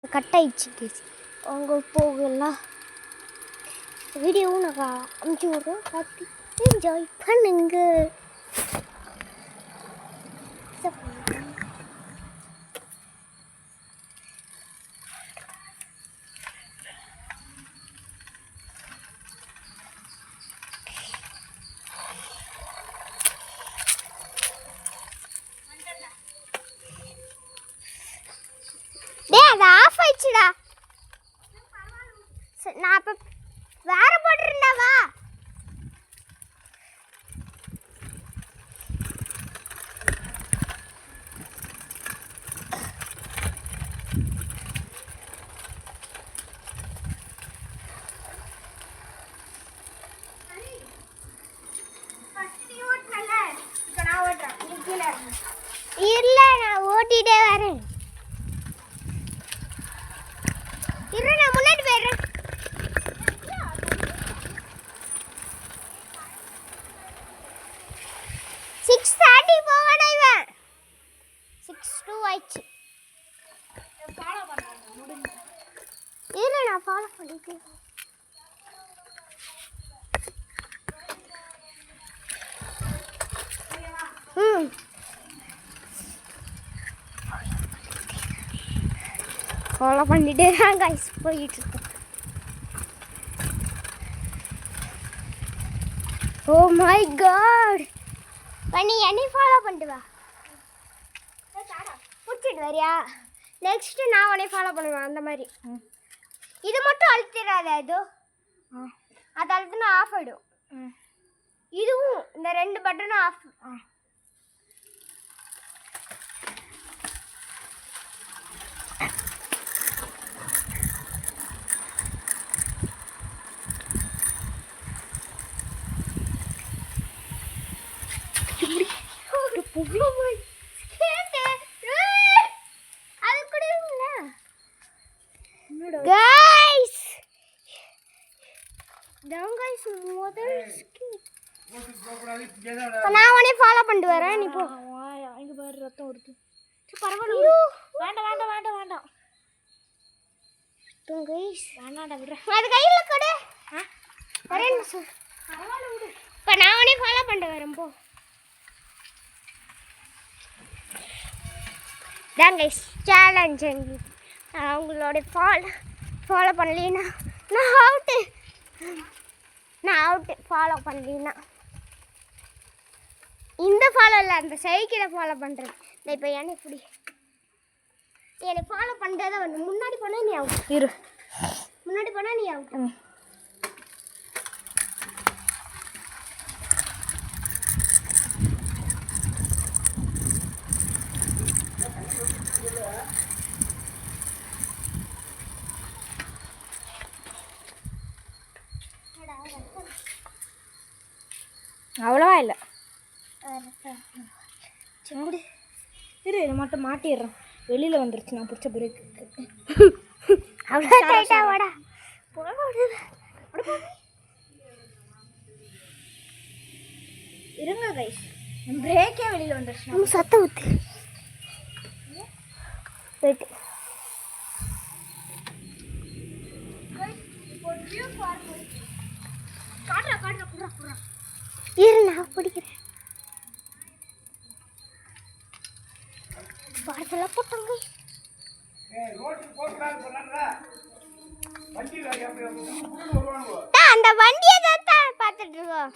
Cut ஆயிடுச்சு. அவங்க போகலாம். வீடியோவும் நான் அமுச்சு விட்றோம். பார்த்து என்ஜாய் பண்ணுங்க. அது ஆஃப் ஆயிடுச்சுடா. நான் இப்போ வேற போட்டுருந்தாவா? இல்ல, நான் ஓட்டிட்டே வரேன். நான் முன்னாடி போயிடுறேன். 6:30 போவானா இவன்? 6:02 ஆயிடுச்சு. நான் ஃபாலோ பண்ணிட்டேன். ஃபாலோ பண்ணிட்டே தான் கைஸ் போயிட்டு இருக்கோம். ஓ மை காட், பண்ணி என்னை ஃபாலோ பண்ணிட்டு வா. பிடிச்சிட்டு வரியா? நெக்ஸ்ட் நான் உன்னை ஃபாலோ பண்ணுவேன். அந்த மாதிரி இது மட்டும் அழுத்திடாத. அது அழுத்தினா ஆஃப் ஆகிடும். இதுவும் இந்த 2 பட்டனும் ஆஃப். நான் உன்னை ஃபாலோ பண்ணிட்டு வரேன். நீ போ. இங்க பாரு, ரத்தம் வருது. பரவாயில்ல, வேண்டாம் வேண்டாம் வேண்டாம் வேண்டாம். வேண்டாம்டா, விடுறேன். அது கையில கொடு. வரேன் சார். பரவாயில்ல, விடு. இப்போ நான் உன்னை ஃபாலோ பண்ணிட்டு வரேன். போ. தான் கைஸ் சேலஞ்ச். அவங்களோட ஃபாலோ பண்ணலீன்னா நான் அவுட்டு. ஃபாலோ பண்ணலீன்னா இந்த ஃபாலோ இல்லை, அந்த சைக்கிளை ஃபாலோ பண்ணுறது. இப்போ என்னை ஃபாலோ பண்ணுறத வந்து முன்னாடி போனால் நீ அவுட். முன்னாடி போனால் நீ அவுட். அவ்வளோவா இல்லை. இதை மட்டும் மாட்டிடுறேன். வெளியில் வந்துருச்சு. நான் பிடிச்ச பிரேக். அவ்வளோ டைட்டா வாடா. இருங்க கைஸ், பிரேக்கே வெளியில் வந்துருச்சு. நம்ம சத்தம் ஊற்று போயிட்டு நான் பிடிக்கிறேன். பார்சலாக போட்டாங்க. அந்த வண்டியை தான் பார்த்துட்டு இருக்கோம்.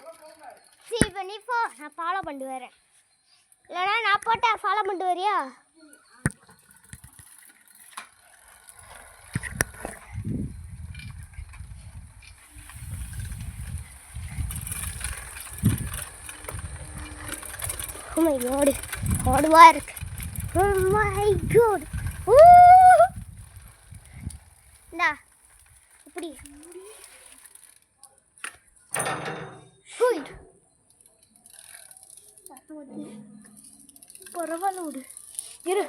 சரி, இப்போ நீ போ, நான் ஃபாலோ பண்ணிட்டு வரேன். இல்லைனா நான் போட்டேன், ஃபாலோ பண்ணிட்டு வரியா? Oh my god, hard work. Oh my god. Na, இப்படி. பரவாயில்ல, இரு.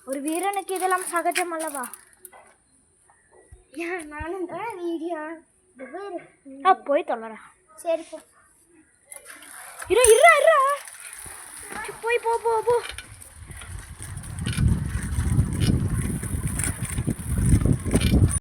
ஒரு வீரனுக்கு இதெல்லாம் சகஜம் அல்லவா? நானும் தான் வீடியோ போய் தொல்லறேன். சரி போ. இரு போய் போ.